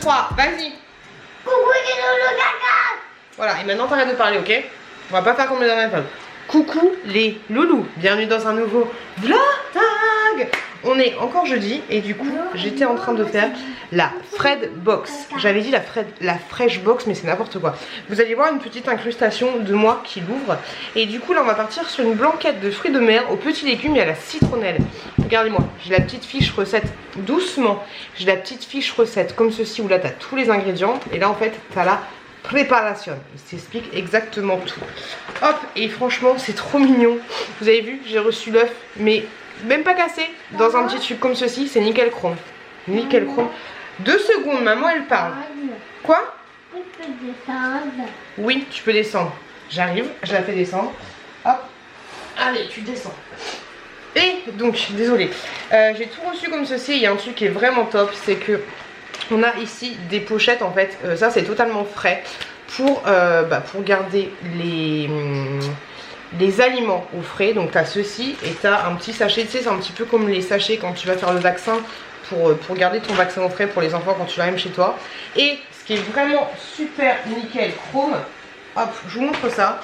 3, vas-y. Coucou les loulous caca. Voilà, et maintenant t'arrêtes de parler, ok? On va pas faire comme les dernières fois. Coucou les loulous, bienvenue dans un nouveau vlog. On est encore jeudi et du coup j'étais en train de faire la Fred Box. J'avais dit la Fresh Box, mais c'est n'importe quoi. Vous allez voir une petite incrustation de moi qui l'ouvre. Et du coup là on va partir sur une blanquette de fruits de mer aux petits légumes et à la citronnelle. Regardez-moi, j'ai la petite fiche recette doucement. J'ai la petite fiche recette comme ceci où là tu as tous les ingrédients. Et là en fait tu as la préparation. Il s'explique exactement tout. Hop, et franchement c'est trop mignon. Vous avez vu, j'ai reçu l'œuf, mais même pas cassé, dans un petit tube comme ceci, c'est nickel chrome. Nickel chrome. 2 secondes, maman elle parle. Quoi? Tu peux descendre. Oui, tu peux descendre. J'arrive, je la fais descendre. Hop, allez, tu descends. Et donc, désolé, j'ai tout reçu comme ceci. Il y a un truc qui est vraiment top, c'est que on a ici des pochettes en fait. Ça c'est totalement frais pour garder les aliments au frais. Donc tu as ceci et tu as un petit sachet, tu sais c'est un petit peu comme les sachets quand tu vas faire le vaccin pour garder ton vaccin au frais pour les enfants quand tu l'as même chez toi. Et ce qui est vraiment super nickel chrome, hop je vous montre ça,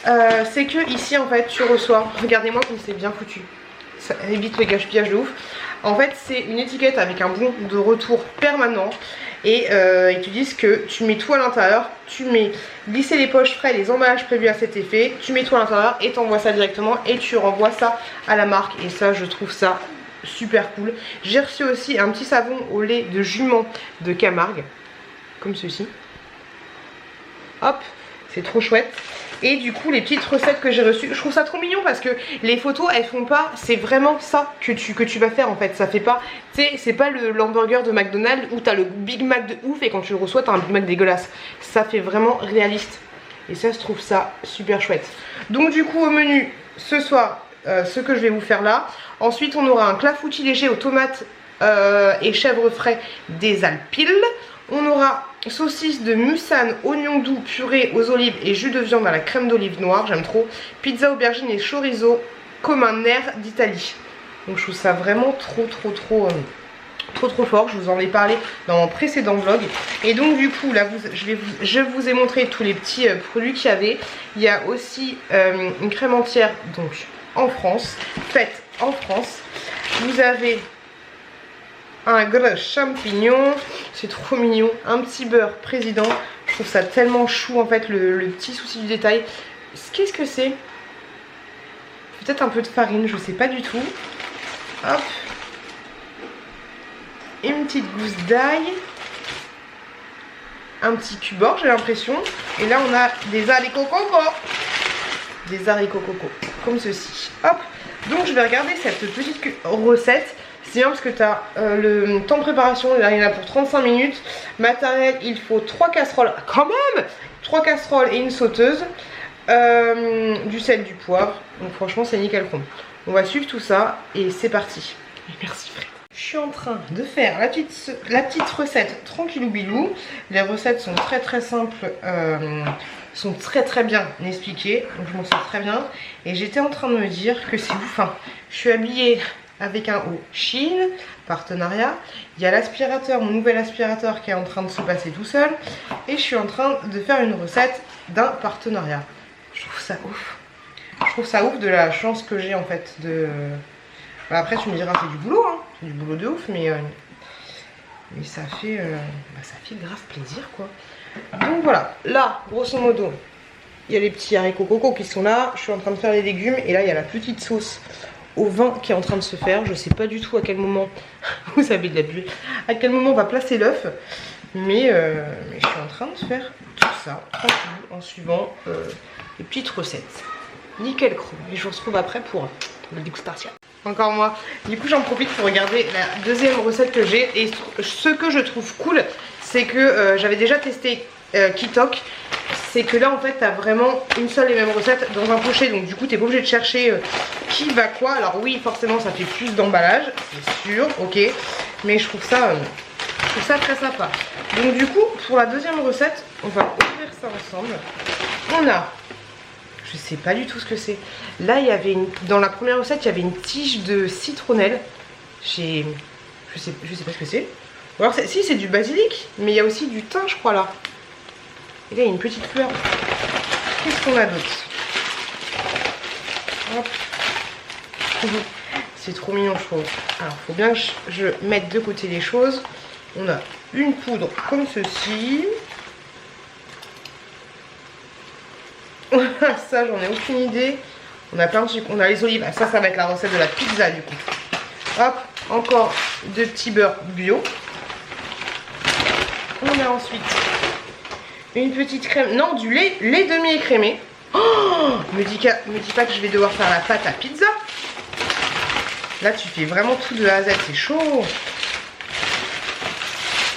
c'est que ici en fait tu reçois, regardez-moi comme c'est bien foutu, ça évite les gaspillage de ouf. En fait c'est une étiquette avec un bon de retour permanent. Et ils te disent que tu mets tout à l'intérieur, tu mets glisser les poches frais, les emballages prévus à cet effet, tu mets tout à l'intérieur et t'envoies ça directement et tu renvoies ça à la marque. Et ça je trouve ça super cool. J'ai reçu aussi un petit savon au lait de jument de Camargue, comme ceci. Hop, c'est trop chouette. Et du coup les petites recettes que j'ai reçues, je trouve ça trop mignon parce que les photos elles font pas, c'est vraiment ça que tu vas faire en fait. Ça fait pas, tu sais c'est pas l'hamburger de McDonald's où t'as le Big Mac de ouf et quand tu le reçois t'as un Big Mac dégueulasse. Ça fait vraiment réaliste et ça je trouve ça super chouette. Donc du coup au menu ce soir ce que je vais vous faire là. Ensuite on aura un clafoutis léger aux tomates et chèvre frais des Alpilles. On aura saucisse de musane, oignon doux, purée aux olives et jus de viande à la crème d'olive noire, j'aime trop. Pizza aubergine et chorizo comme un air d'Italie. Donc je trouve ça vraiment trop fort. Je vous en ai parlé dans mon précédent vlog. Et donc du coup là je vous ai montré tous les petits produits qu'il y avait. Il y a aussi une crème entière donc en France, faite en France. Vous avez un gros champignon, c'est trop mignon, un petit beurre président, je trouve ça tellement chou en fait le petit souci du détail. Qu'est-ce que c'est? Peut-être un peu de farine, je sais pas du tout. Hop, une petite gousse d'ail, un petit cubord j'ai l'impression, et là on a des haricots coco, comme ceci. Hop, donc je vais regarder cette petite recette. C'est bien parce que tu as le temps de préparation, il y en a pour 35 minutes. Matériel, il faut 3 casseroles, quand même 3 casseroles et une sauteuse, du sel, du poivre. Donc franchement c'est nickel chrome. On va suivre tout ça et c'est parti. Merci Fred. Je suis en train de faire la petite recette tranquillou bilou. Les recettes sont très simples, sont très bien expliquées. Donc je m'en sors très bien. Et j'étais en train de me dire que c'est ouf. Hein. Je suis habillée avec un haut Shein, partenariat. Il y a l'aspirateur, mon nouvel aspirateur qui est en train de se passer tout seul. Et je suis en train de faire une recette d'un partenariat. Je trouve ça ouf. Je trouve ça ouf de la chance que j'ai en fait de... Bah après tu me diras c'est du boulot, hein. C'est du boulot de ouf, mais ça fait grave plaisir quoi. Donc voilà, là grosso modo, il y a les petits haricots coco qui sont là. Je suis en train de faire les légumes et là il y a la petite sauce au vin qui est en train de se faire. Je sais pas du tout à quel moment vous avez de la buée, à quel moment on va placer l'œuf, mais je suis en train de faire tout ça tranquille en suivant les petites recettes. Nickel chrome. Et je vous retrouve après pour la dégustation. Encore moi. Du coup j'en profite pour regarder la deuxième recette que j'ai. Et ce que je trouve cool, c'est que j'avais déjà testé Kitok. C'est que là en fait t'as vraiment une seule et même recette dans un pochet. Donc du coup t'es pas obligé de chercher qui va quoi. Alors oui forcément ça fait plus d'emballage, c'est sûr, ok. Mais je trouve ça très sympa. Donc du coup pour la deuxième recette, on va ouvrir ça ensemble. On a... Je sais pas du tout ce que c'est. Là, il y avait dans la première recette, il y avait une tige de citronnelle. Je sais pas ce que c'est. Ou alors, si, c'est du basilic, mais il y a aussi du thym, je crois, là. Et là, il y a une petite fleur. Qu'est-ce qu'on a d'autre? Hop. C'est trop mignon, je trouve. Alors, il faut bien que je mette de côté les choses. On a une poudre comme ceci. Ça, j'en ai aucune idée. On a plein de trucs. On a les olives. Ah, ça va être la recette de la pizza, du coup. Hop, encore de petits beurres bio. On a ensuite une petite crème. Non, du lait demi-écrémé. Oh, me dis pas que je vais devoir faire la pâte à pizza. Là, tu fais vraiment tout de A à Z. C'est chaud.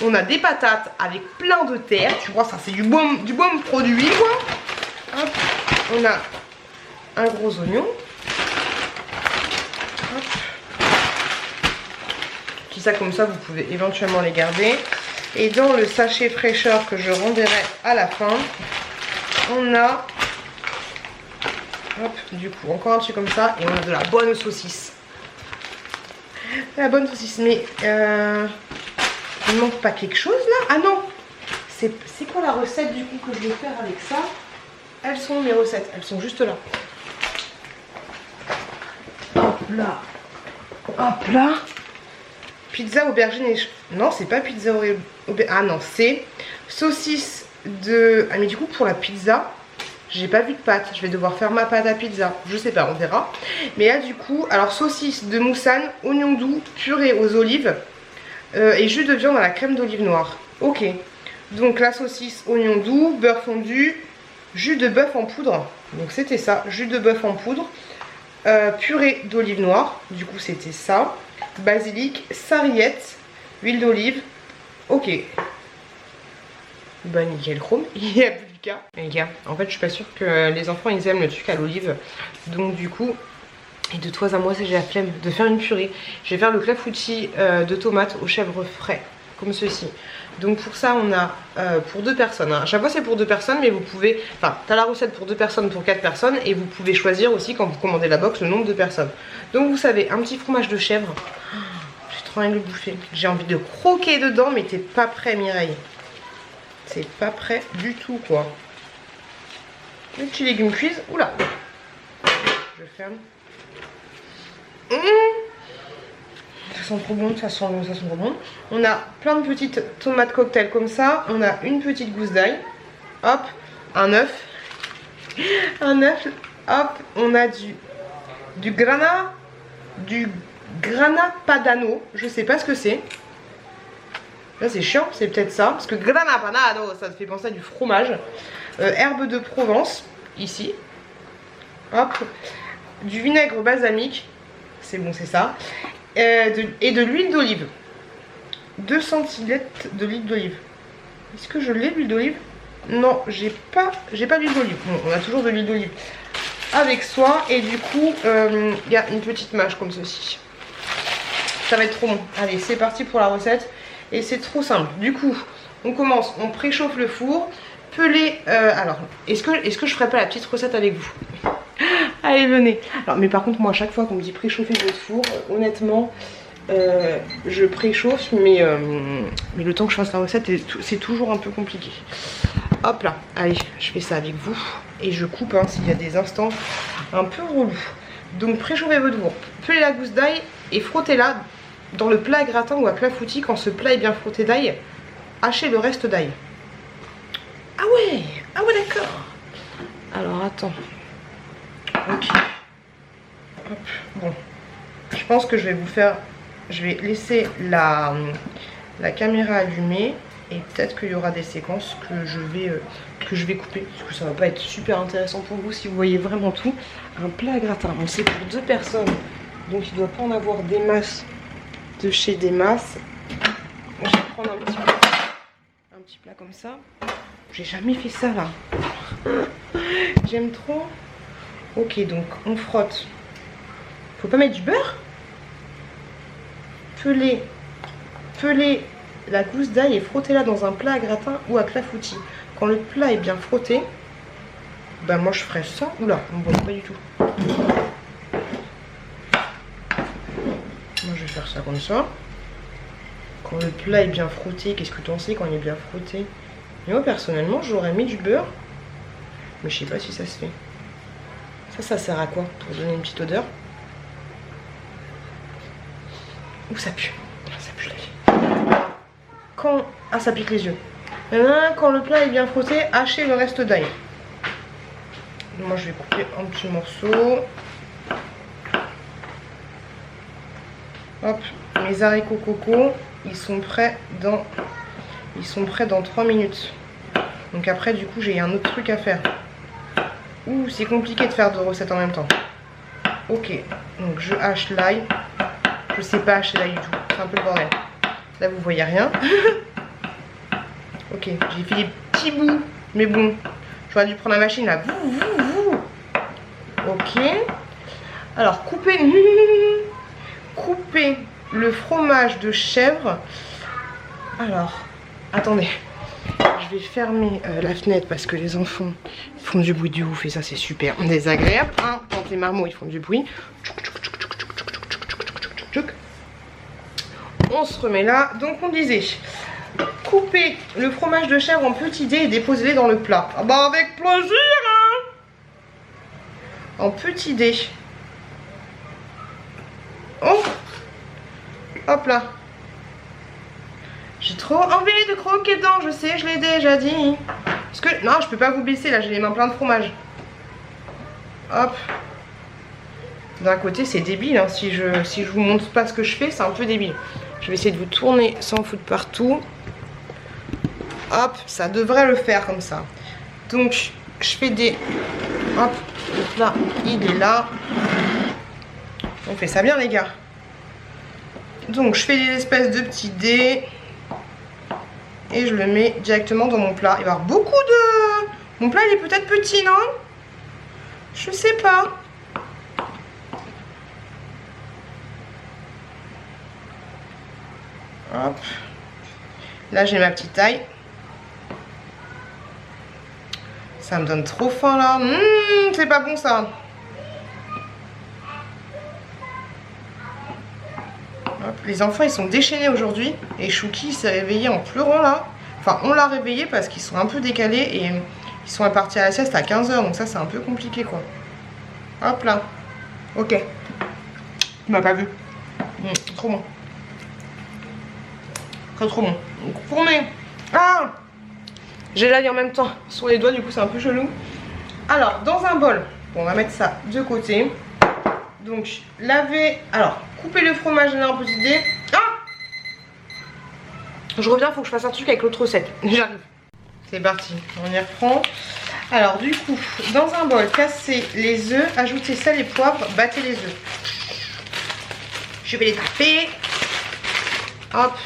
On a des patates avec plein de terre. Tu vois, ça, c'est du bon produit, quoi. Hop. On a un gros oignon. Hop. Tout ça, comme ça, vous pouvez éventuellement les garder. Et dans le sachet fraîcheur que je renverrai à la fin, on a, hop, du coup, encore un truc comme ça. Et on a de la bonne saucisse. La bonne saucisse. Mais, il ne manque pas quelque chose, là? Ah non! C'est quoi la recette, du coup, que je vais faire avec ça? Elles sont mes recettes. Elles sont juste là. Hop là. Hop là. Pizza aubergine et... Non, c'est pas pizza aubergine. Ah non, c'est saucisse de... Ah mais du coup, pour la pizza, j'ai pas vu de pâte. Je vais devoir faire ma pâte à pizza. Je sais pas, on verra. Mais là, du coup, alors saucisse de moussanne, oignon doux, purée aux olives et jus de viande à la crème d'olive noire. Ok. Donc la saucisse, oignon doux, beurre fondu, jus de bœuf en poudre. Donc c'était ça, jus de bœuf en poudre. Purée d'olive noire. Du coup, c'était ça. Basilic, sarriette, huile d'olive. Ok. Bah nickel chrome. Il y a plus de cas. Les gars, en fait je suis pas sûre que les enfants ils aiment le truc à l'olive. Donc du coup, et de toi à moi j'ai la flemme de faire une purée. Je vais faire le clafoutis de tomates au chèvre frais. Comme ceci. Donc pour ça on a pour 2 personnes. À chaque fois c'est pour 2 personnes, mais vous pouvez... Enfin, t'as la recette pour 2 personnes, pour 4 personnes. Et vous pouvez choisir aussi quand vous commandez la box le nombre de personnes. Donc vous savez, un petit fromage de chèvre. J'ai trop envie de le bouffer. J'ai envie de croquer dedans, mais t'es pas prêt Mireille. C'est pas prêt du tout quoi. Les petits légumes cuisent. Oula. Je ferme. Ça sent trop bon, ça sent trop bon. On a plein de petites tomates cocktail comme ça. On a une petite gousse d'ail. Hop, un œuf. Un œuf. Hop, on a du grana padano. Je sais pas ce que c'est. Là c'est chiant, c'est peut-être ça. Parce que grana padano, ça te fait penser à du fromage. Herbe de Provence, ici. Hop. Du vinaigre balsamique. C'est bon, c'est ça. Et de l'huile d'olive. 2 centilitres de l'huile d'olive. Est-ce que je l'ai, l'huile d'olive? Non, j'ai pas d'huile d'olive. Bon, on a toujours de l'huile d'olive avec soi. Et du coup, il y a une petite mâche comme ceci. Ça va être trop bon. Allez, c'est parti pour la recette. Et c'est trop simple. Du coup, on commence, on préchauffe le four. Peler... alors, est-ce que je ferai pas la petite recette avec vous? Allez, venez. Alors, mais par contre, moi, à chaque fois qu'on me dit préchauffer votre four, honnêtement, je préchauffe, mais le temps que je fasse la recette, c'est toujours un peu compliqué. Hop là, allez, je fais ça avec vous. Et je coupe hein, s'il y a des instants un peu relous. Donc, préchauffez votre four. Pelez la gousse d'ail et frottez-la dans le plat à gratin ou à clafoutis. Quand ce plat est bien frotté d'ail, hachez le reste d'ail. Ah ouais, d'accord. Alors, attends. Ok. Hop. Bon. Je pense que je vais laisser la caméra allumée. Et peut-être qu'il y aura des séquences que je vais couper. Parce que ça va pas être super intéressant pour vous si vous voyez vraiment tout. Un plat à gratin. Bon, c'est pour 2 personnes. Donc il ne doit pas en avoir des masses de chez des masses. Je vais prendre un petit plat comme ça. J'ai jamais fait ça là. J'aime trop. Ok, donc on frotte. Faut pas mettre du beurre. Pelez la gousse d'ail et frottez-la dans un plat à gratin ou à clafoutis. Quand le plat est bien frotté, ben moi je ferais ça. Oula, on ne voit pas du tout. Moi je vais faire ça comme ça. Quand le plat est bien frotté, qu'est-ce que tu en sais quand il est bien frotté? Mais moi personnellement j'aurais mis du beurre. Mais je sais pas si ça se fait. Ça sert à quoi? Pour donner une petite odeur. Ouh, ça pue. Ça pue la vie. Quand... Ah, ça pique les yeux. Quand le plat est bien frotté, hachez le reste d'ail. Moi, je vais couper un petit morceau. Hop, mes haricots coco, ils sont prêts dans 3 minutes. Donc après, du coup, j'ai un autre truc à faire. Ouh, c'est compliqué de faire 2 recettes en même temps. Ok, donc je hache l'ail. Je sais pas hacher l'ail du tout, c'est un peu le bordel. Là, vous voyez rien. Ok, j'ai fait des petits bouts, mais bon, j'aurais dû prendre la machine là. Ok. Alors, couper le fromage de chèvre. Alors, attendez. Je vais fermer la fenêtre parce que les enfants font du bruit du ouf et ça c'est super désagréable. Hein, quand les marmots ils font du bruit. On se remet là. Donc on disait, couper le fromage de chèvre en petits dés et déposer-les dans le plat. Ah bah avec plaisir hein. En petits dés. Oh. Hop là. J'ai trop envie de croquer dedans, je sais, je l'ai déjà dit. Parce que, non, je peux pas vous baisser, là, j'ai les mains pleines de fromage. Hop. D'un côté, c'est débile, hein. Si je vous montre pas ce que je fais, c'est un peu débile. Je vais essayer de vous tourner sans foutre partout. Hop, ça devrait le faire comme ça. Donc, je fais des... Hop, le plat, il est là. On fait ça bien, les gars. Donc, je fais des espèces de petits dés. Et je le mets directement dans mon plat. Il va y avoir beaucoup de... Mon plat, il est peut-être petit, non? Je sais pas. Hop. Là, j'ai ma petite taille. Ça me donne trop faim, là. C'est pas bon, ça. Hop. Les enfants, ils sont déchaînés aujourd'hui. Et Chouki s'est réveillé en pleurant, là. Enfin, on l'a réveillé parce qu'ils sont un peu décalés. Et ils sont partis à la sieste à 15 h. Donc ça, c'est un peu compliqué, quoi. Hop là. Ok. Tu m'as pas vu. Trop bon. Trop bon. Donc, pour mes... Ah, j'ai l'ail en même temps sur les doigts, du coup c'est un peu chelou. Alors, dans un bol, bon, on va mettre ça de côté. Donc, laver... Alors, couper le fromage en petit dé. Ah, je reviens, faut que je fasse un truc avec l'autre recette. J'arrive. C'est parti, on y reprend. Alors, du coup, dans un bol, casser les œufs, ajouter sel et poivre, battez les œufs. Je vais les taper. Hop.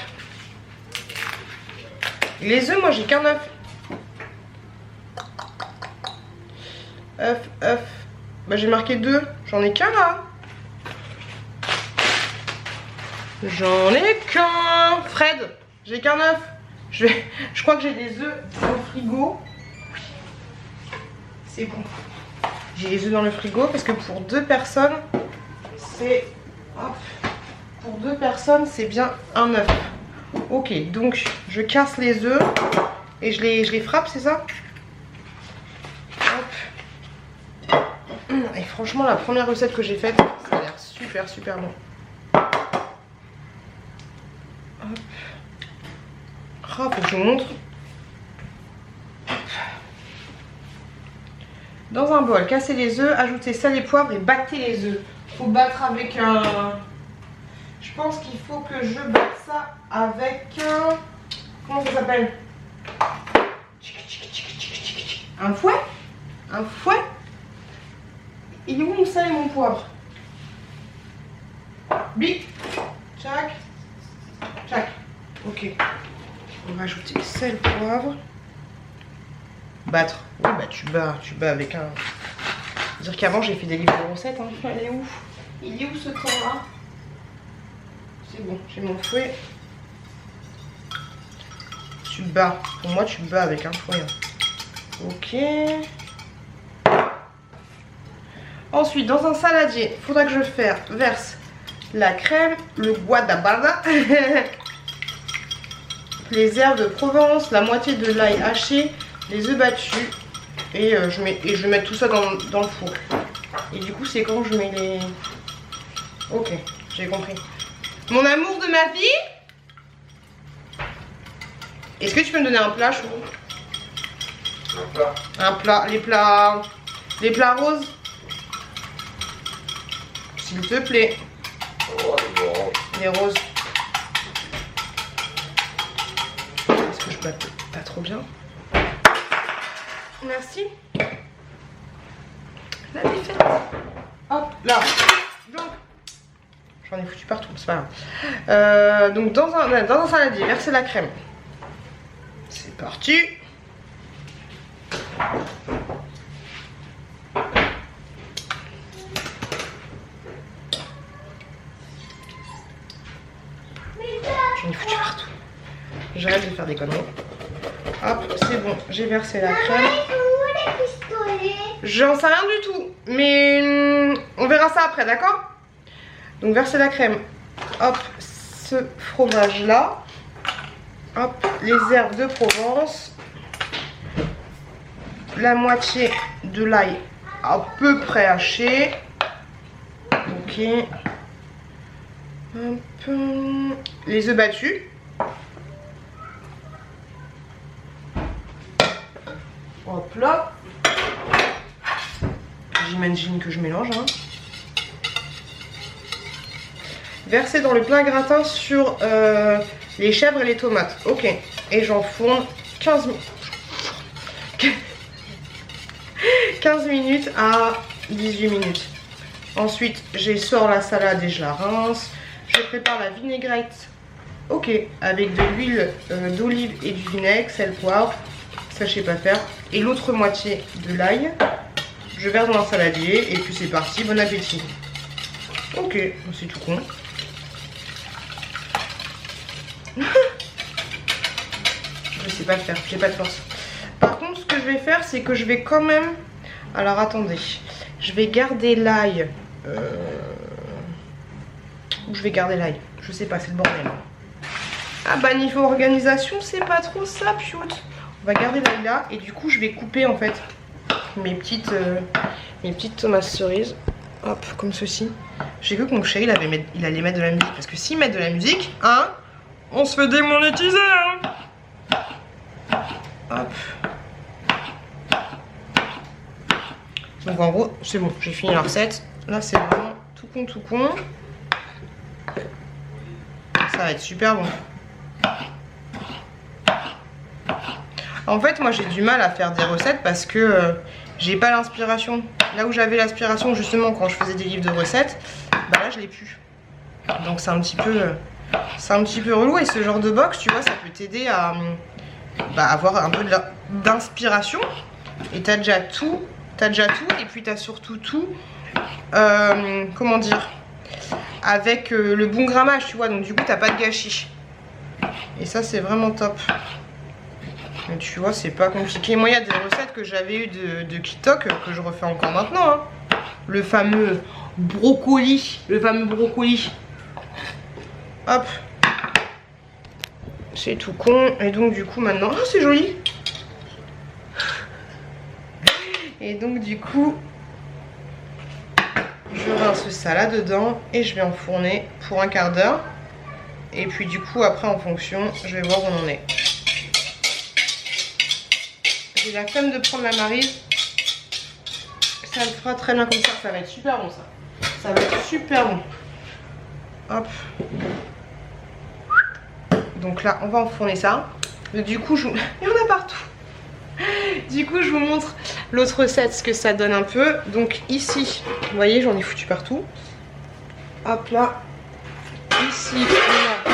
Les œufs, moi j'ai qu'un œuf. Œuf. Bah j'ai marqué 2. J'en ai qu'un là. J'en ai qu'un. Fred, j'ai qu'un œuf. Je crois que j'ai des œufs dans le frigo. C'est bon. J'ai les œufs dans le frigo parce que pour 2 personnes, c'est... Pour 2 personnes, c'est bien un œuf. Ok, donc je casse les œufs et je les frappe, c'est ça? Hop. Et franchement, la première recette que j'ai faite, ça a l'air super bon. Hop. Ah, faut que je vous montre. Hop. Dans un bol, casser les œufs, ajouter sel et poivre et battez les œufs. Faut battre avec un... Je pense qu'il faut que je batte ça avec un... Comment ça s'appelle? Un fouet? Un fouet? Il est où mon sel et mon poivre? Bic. Tchac. Tchac. Ok. On va ajouter sel, poivre. Battre. Oui, bah tu bats avec un... Dire qu'avant j'ai fait des livres de recettes. Hein. Elle est où? Il est où ce temps-là? C'est bon, j'ai mon fouet. Tu bats. Pour moi, tu bats avec un fouet. Ok. Ensuite, dans un saladier, il faudra que je verse la crème, le guadabada. les herbes de Provence, la moitié de l'ail haché, les œufs battus. Et, je vais mettre tout ça dans le four. Et du coup, c'est quand je mets les... Ok, j'ai compris. Mon amour de ma vie, est-ce que tu peux me donner un plat, Chou? Un plat. Un plat, les plats roses. S'il te plaît. Oh, bon. Les roses. Est-ce que je batte pas trop bien? Merci. La défaite. Hop, là. Donc, j'en ai foutu partout, c'est pas grave. Donc, dans un saladier, verser la crème. C'est parti. J'en ai foutu partout. J'arrête de faire des conneries. Hop, c'est bon, j'ai versé la crème. J'en sais rien du tout, mais on verra ça après, d'accord? Donc verser la crème. Hop, ce fromage là. Hop, les herbes de Provence. La moitié de l'ail à peu près haché. Ok. Hop. Les œufs battus. Hop là. J'imagine que je mélange. Hein. Verser dans le plein gratin sur les chèvres et les tomates. Ok. Et j'enfourne 15 minutes. 15 minutes à 18 minutes. Ensuite, j'essore la salade et je la rince. Je prépare la vinaigrette. Ok. Avec de l'huile d'olive et du vinaigre, sel, poivre. Ça, je sais pas faire. Et l'autre moitié de l'ail. Je verse dans un saladier. Et puis c'est parti. Bon appétit. Ok. C'est tout con. Je sais pas le faire. J'ai pas de force. Par contre, ce que je vais faire, c'est que je vais quand même... Alors, attendez. Je vais garder l'ail. Où je vais garder l'ail? Je sais pas, c'est le bordel. Ah bah, niveau organisation, c'est pas trop ça, pioute. On va garder l'ail là. Et du coup, je vais couper, en fait, mes petites tomates cerises. Hop, comme ceci. J'ai cru que mon chéri, il allait mettre de la musique. Parce que s'il met de la musique, hein, on se fait démonétiser, hein. Hop. Donc en gros, c'est bon, j'ai fini la recette. Là, c'est vraiment tout con, tout con. Ça va être super bon. En fait, moi, j'ai du mal à faire des recettes parce que j'ai pas l'inspiration. Là où j'avais l'inspiration, justement, quand je faisais des livres de recettes, bah là, je l'ai plus. Donc c'est un petit peu relou. Et ce genre de box, tu vois, ça peut t'aider à avoir un peu d'inspiration. Et t'as déjà tout. Et puis t'as surtout tout, comment dire, avec le bon grammage, tu vois. Donc du coup t'as pas de gâchis. Et ça c'est vraiment top. Et tu vois, c'est pas compliqué. Moi il y a des recettes que j'avais eu de Kitok que je refais encore maintenant, hein. Le fameux brocoli. Hop. C'est tout con. Et donc du coup maintenant... Oh, c'est joli. Et donc du coup, je rince ça là dedans et je vais enfourner pour un quart d'heure. Et puis du coup après en fonction, je vais voir où on en est. J'ai la flemme de prendre la maryse. Ça le fera très bien comme ça, ça va être super bon ça. Ça va être super bon. Hop. Donc là on va enfourner ça. Du coup il y en a partout. Du coup je vous montre l'autre recette, ce que ça donne un peu. Donc ici, vous voyez, j'en ai foutu partout. Hop là. Ici on a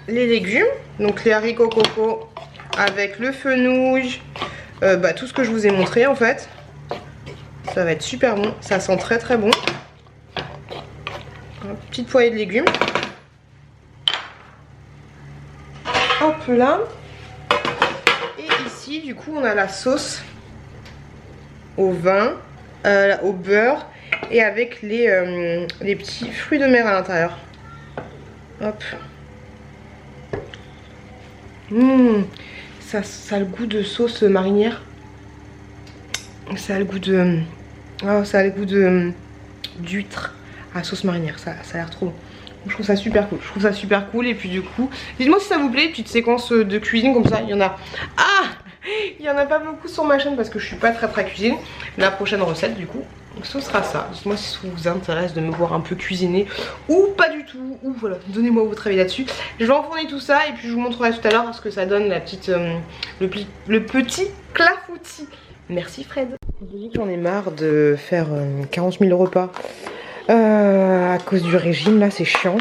les légumes. Donc les haricots coco avec le fenouil, tout ce que je vous ai montré en fait. Ça va être super bon, ça sent très très bon. Une petite poêlée de légumes. Hop là. Ici, du coup, on a la sauce au vin, au beurre et avec les petits fruits de mer à l'intérieur. Hop. Ça a le goût de sauce marinière. Ça a le goût de... Oh, ça a le goût de d'huître à sauce marinière. Ça a l'air trop bon. Je trouve ça super cool. Je trouve ça super cool. Et puis du coup, dites-moi si ça vous plaît, petite séquence de cuisine comme ça. Il y en a... Ah, il y en a pas beaucoup sur ma chaîne parce que je suis pas très cuisine. La prochaine recette du coup, ce sera ça. Dites-moi si ça vous intéresse de me voir un peu cuisiner ou pas du tout. Ou voilà, donnez-moi votre avis là-dessus. Je vais enfourner tout ça et puis je vous montrerai tout à l'heure ce que ça donne la petite, le petit clafoutis. Merci Fred. Je dis que j'en ai marre de faire 40 000 repas à cause du régime. Là c'est chiant.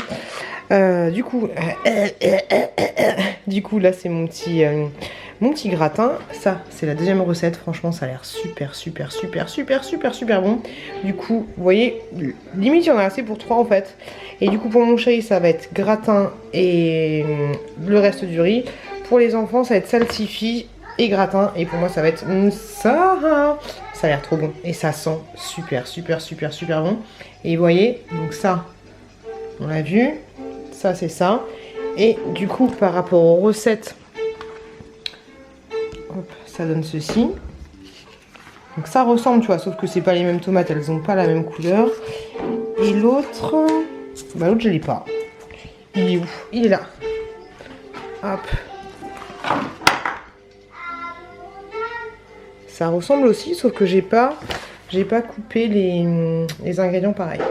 Du coup là c'est mon petit gratin. Ça c'est la deuxième recette. Franchement ça a l'air super bon. Du coup vous voyez limite il y en a assez pour 3 en fait. Et du coup pour mon chéri ça va être gratin et le reste du riz. Pour les enfants ça va être salsifis et gratin. Et pour moi ça va être ça. Ça a l'air trop bon. Et ça sent super bon. Et vous voyez donc ça on l'a vu. Ça c'est ça. Et du coup par rapport aux recettes, hop, ça donne ceci. Donc ça ressemble tu vois, sauf que c'est pas les mêmes tomates, elles ont pas la même couleur. Et l'autre, bah l'autre je l'ai pas. Il est où? Il est là. Hop. Ça ressemble aussi, sauf que j'ai pas coupé les ingrédients pareil.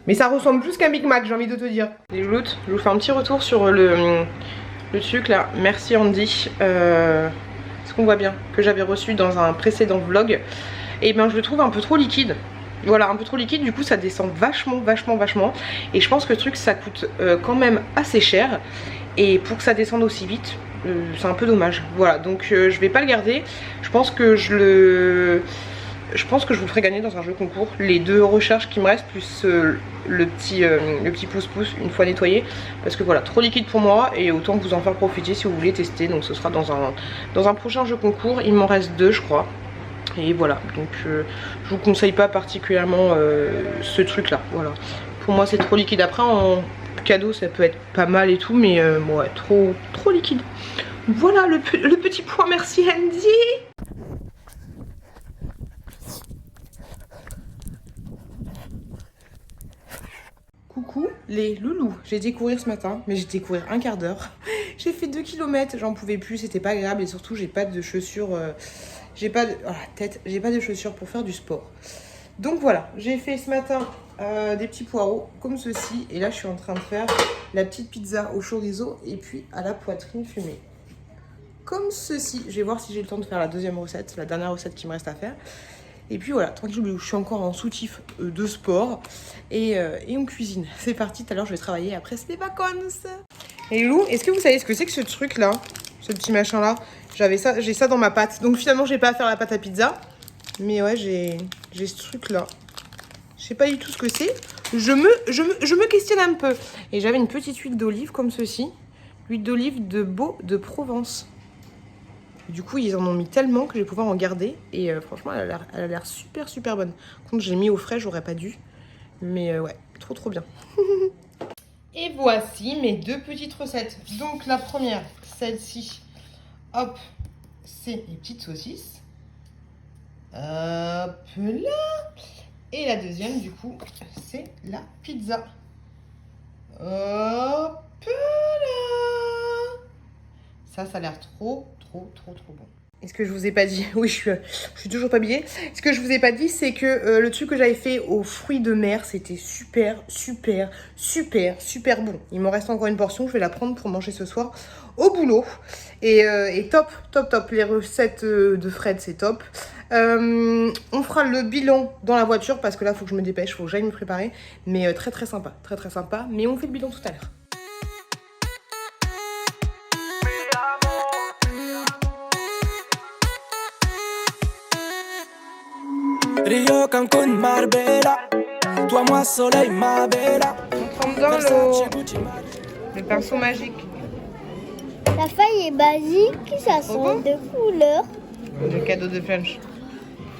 Mais ça ressemble plus qu'un Big Mac, j'ai envie de te dire. Les louloutes, je vous fais un petit retour sur le truc là. Merci Andy. Ce qu'on voit bien, que j'avais reçu dans un précédent vlog. Et ben je le trouve un peu trop liquide. Voilà, un peu trop liquide, du coup ça descend vachement. Et je pense que le truc ça coûte quand même assez cher. Et pour que ça descende aussi vite, c'est un peu dommage. Voilà, donc je vais pas le garder. Je pense que je vous le ferai gagner dans un jeu concours. Les 2 recherches qui me restent, plus le petit pouce-pouce une fois nettoyé. Parce que voilà, trop liquide pour moi. Et autant vous en faire profiter si vous voulez tester. Donc ce sera dans un prochain jeu concours. Il m'en reste 2 je crois. Et voilà, donc je vous conseille pas particulièrement ce truc là. Voilà, pour moi c'est trop liquide. Après en cadeau ça peut être pas mal et tout. Mais ouais, trop liquide. Voilà le petit point, merci Andy. Coucou les loulous, j'ai été courir ce matin, mais j'ai été courir un quart d'heure. J'ai fait 2 km, j'en pouvais plus, c'était pas agréable et surtout j'ai pas de chaussures, j'ai pas de chaussures pour faire du sport. Donc voilà, j'ai fait ce matin des petits poireaux comme ceci et là je suis en train de faire la petite pizza au chorizo et puis à la poitrine fumée. Comme ceci, je vais voir si j'ai le temps de faire la deuxième recette, la dernière recette qui me reste à faire. Et puis voilà, tranquille, je suis encore en soutif de sport et on cuisine. C'est parti, tout à l'heure je vais travailler, après c'est des vacances. Et Lou, est-ce que vous savez ce que c'est que ce truc là? Ce petit machin là? J'ai ça dans ma pâte. Donc finalement j'ai pas à faire la pâte à pizza. Mais ouais, j'ai ce truc là. Je sais pas du tout ce que c'est. Je me questionne un peu. Et j'avais une petite huile d'olive comme ceci. L'huile d'olive de Beau de Provence. Du coup, ils en ont mis tellement que je vais pouvoir en garder. Et franchement, elle a l'air super bonne. Par contre, je l'ai mis au frais, j'aurais pas dû. Mais ouais, trop bien. Et voici mes 2 petites recettes. Donc la première, celle-ci, hop, c'est les petites saucisses. Hop là. Et la deuxième, du coup, c'est la pizza. Hop là. Ça a l'air trop bon. Et ce que je vous ai pas dit, oui je suis toujours pas habillée. Ce que je vous ai pas dit c'est que le truc que j'avais fait aux fruits de mer c'était super bon. Il m'en reste encore une portion, je vais la prendre pour manger ce soir au boulot. Et top. Les recettes de Fred c'est top. On fera le bilan dans la voiture parce que là faut que je me dépêche, faut que j'aille me préparer. Mais très sympa, très sympa. Mais on fait le bilan tout à l'heure. Rio, Cancun, Marbella. Toi, moi, soleil, ma bella. On trempe dans le pinceau magique. La feuille est basique, ça change de couleur. Le cadeau de French.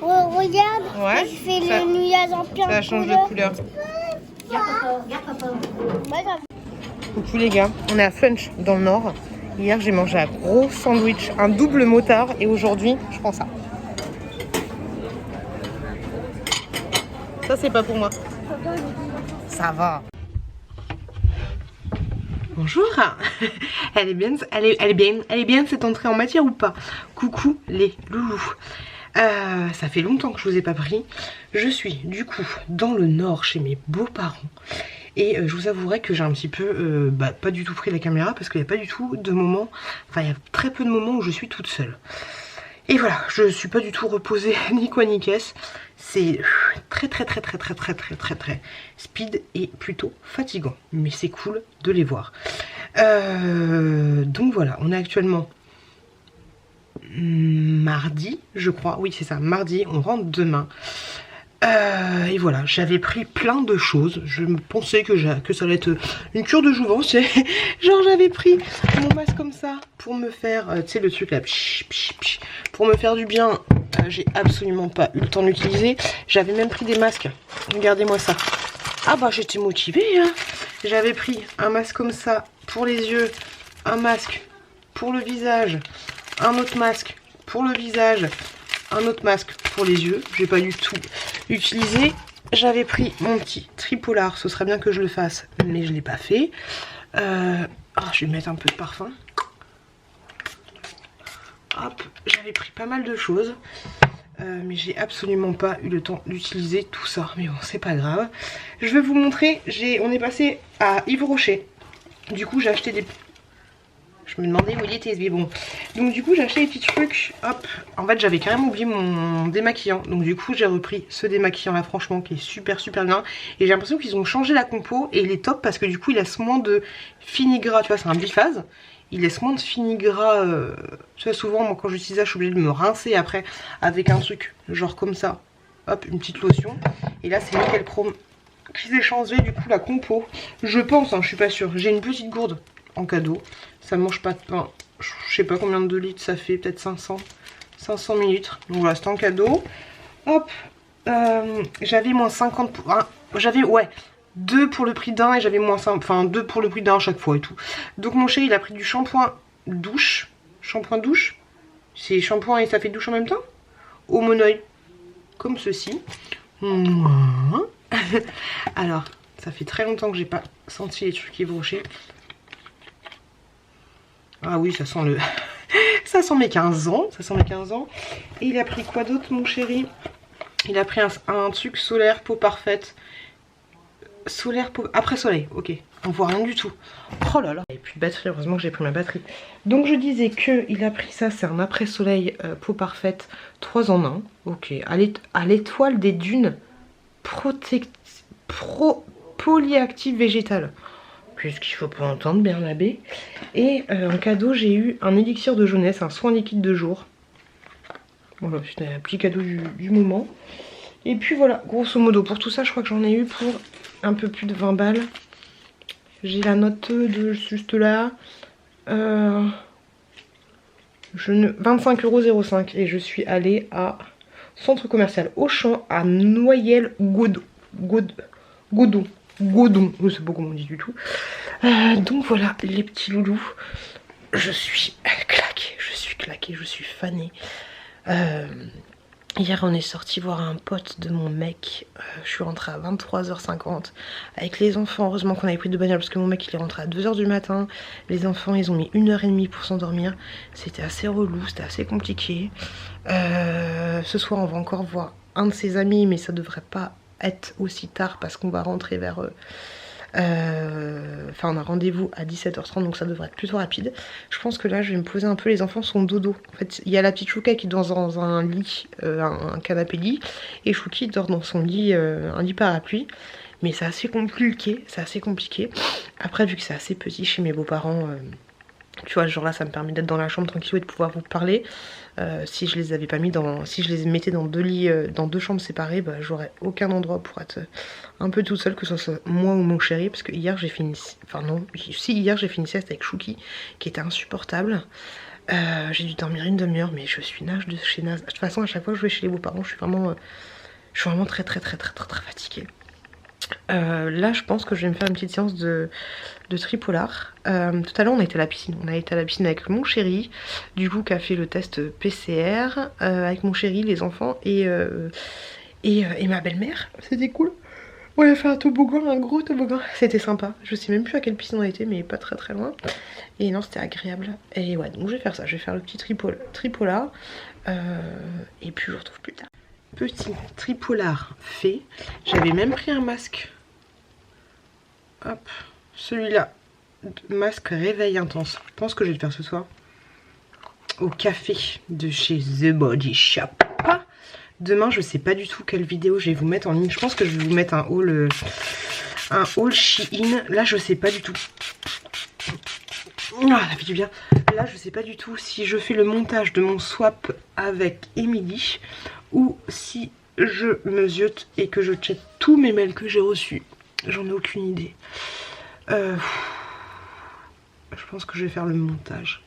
Oh, regarde, Ouais, je fais le nuage en plein Ça change de couleur. Regarde, papa. Coucou les gars, on est à French dans le nord. Hier j'ai mangé un gros sandwich, un double motard et aujourd'hui je prends ça. Ça c'est pas pour moi. Ça va. Bonjour. Elle est bien cette entrée en matière ou pas? Coucou les loulous. Ça fait longtemps que je vous ai pas pris. Je suis du coup dans le nord chez mes beaux-parents. Et je vous avouerai que j'ai un petit peu pas du tout pris la caméra parce qu'il n'y a pas du tout de moments, enfin il y a très peu de moments où je suis toute seule. Et voilà, je suis pas du tout reposée ni quoi ni qu'est-ce. C'est très speed et plutôt fatigant. Mais c'est cool de les voir. Donc voilà, on est actuellement mardi, je crois. Oui c'est ça, mardi, on rentre demain. Et voilà, j'avais pris plein de choses. Je me pensais que ça allait être une cure de jouvence. Genre j'avais pris mon masque comme ça pour me faire, tu sais le truc là, pour me faire du bien. J'ai absolument pas eu le temps de l'utiliser. J'avais même pris des masques. Regardez-moi ça. Ah bah j'étais motivée hein. J'avais pris un masque comme ça pour les yeux, un masque pour le visage, un autre masque pour le visage, un autre masque pour les yeux. J'ai pas du tout utilisé. J'avais pris mon petit tripolar. Ce serait bien que je le fasse, mais je l'ai pas fait. Je vais mettre un peu de parfum. Hop, j'avais pris pas mal de choses. Mais j'ai absolument pas eu le temps d'utiliser tout ça. Mais bon, c'est pas grave. Je vais vous montrer. On est passé à Yves Rocher. Du coup, j'ai acheté des... Je me demandais où il était, mais bon. Donc du coup j'ai acheté des petits trucs. Hop. En fait j'avais carrément oublié mon démaquillant. Donc du coup j'ai repris ce démaquillant là franchement qui est super bien. Et j'ai l'impression qu'ils ont changé la compo et il est top parce que du coup il laisse moins de fini-gras. Tu vois c'est un biphase. Il laisse moins de fini-gras. Tu vois souvent moi quand j'utilise ça je suis obligée de me rincer après avec un truc genre comme ça. Hop une petite lotion. Et là c'est nickel chrome. Qu'ils aient changé du coup la compo. Je pense hein, je suis pas sûre. J'ai une petite gourde en cadeau. Ça mange pas de pain. Je sais pas combien de litres ça fait, peut-être 500 millilitres. Donc voilà, c'est en cadeau. Hop, j'avais moins 50 pour un. J'avais, ouais, 2 pour le prix d'un et j'avais moins 5, enfin 2 pour le prix d'un à chaque fois et tout. Donc mon chéri, il a pris du shampoing douche. Shampoing douche. C'est shampoing et ça fait douche en même temps. Au monoeil. Comme ceci. Alors, ça fait très longtemps que j'ai pas senti les trucs Yves Rocher. Ah oui, ça sent le... ça sent mes 15 ans. Ça sent mes 15 ans. Et il a pris quoi d'autre, mon chéri? Il a pris un truc solaire, peau parfaite. Solaire, peau... Après soleil, ok. On voit rien du tout. Oh là là. Et puis batterie, heureusement que j'ai pris ma batterie. Donc je disais que il a pris ça, c'est un après soleil peau parfaite 3 en 1. Ok. À l'étoile des dunes polyactive végétale. Puisqu'il faut pas entendre Bernabé. Et en cadeau j'ai eu un élixir de jeunesse, un soin liquide de jour. Voilà, c'était un petit cadeau du moment. Et puis voilà, grosso modo pour tout ça je crois que j'en ai eu pour un peu plus de 20 balles. J'ai la note de juste là. 25,05 € et je suis allée à centre commercial Auchan à Noyelles-Godon. Godon, je sais pas comment on dit du tout. Donc voilà les petits loulous. Je suis claquée, je suis fanée. Hier on est sorti voir un pote de mon mec. Je suis rentrée à 23h50 avec les enfants. Heureusement qu'on avait pris de bagnole parce que mon mec il est rentré à 2h du matin. Les enfants ils ont mis 1h30 pour s'endormir. C'était assez relou, c'était assez compliqué. Ce soir on va encore voir un de ses amis mais ça devrait pas être aussi tard parce qu'on va rentrer vers... Enfin on a rendez-vous à 17h30 donc ça devrait être plutôt rapide. Je pense que là je vais me poser un peu, les enfants sont dodo. En fait il y a la petite Chouka qui dort dans un lit, un canapé lit. Et Chouki dort dans son lit, un lit parapluie. Mais c'est assez compliqué, Après vu que c'est assez petit chez mes beaux-parents... tu vois, genre là ça me permet d'être dans la chambre tranquille et de pouvoir vous parler. Si je les avais pas mis dans... Si je les mettais dans 2 lits, dans 2 chambres séparées, bah j'aurais aucun endroit pour être un peu toute seule, que ce soit moi ou mon chéri. Parce que hier j'ai fini... Enfin non, si hier j'ai fini sieste avec Chouki, qui était insupportable. J'ai dû dormir une demi-heure, mais je suis nage de chez naze. De toute façon à chaque fois que je vais chez les beaux-parents, je suis vraiment très fatiguée. Là je pense que je vais me faire une petite séance de tripolar. Tout à l'heure on était à la piscine. On a été à la piscine avec mon chéri, du coup qui a fait le test PCR avec mon chéri, les enfants et ma belle-mère. C'était cool. On a fait un toboggan, un gros toboggan. C'était sympa. Je sais même plus à quelle piscine on était, mais pas très loin. Et non, c'était agréable. Et ouais, donc je vais faire ça. Je vais faire le petit tripolar. Et puis je vous retrouve plus tard. Petit tripolar fait. J'avais même pris un masque. Hop, celui-là. Masque réveil intense. Je pense que je vais le faire ce soir. Au café de chez The Body Shop. Demain, je sais pas du tout quelle vidéo je vais vous mettre en ligne. Je pense que je vais vous mettre un haul Shein. Là, je sais pas du tout. Ah, ça fait du bien. Là, je sais pas du tout si je fais le montage de mon swap avec Emily ou si je me ziote et que je check tous mes mails que j'ai reçus. J'en ai aucune idée. Je pense que je vais faire le montage.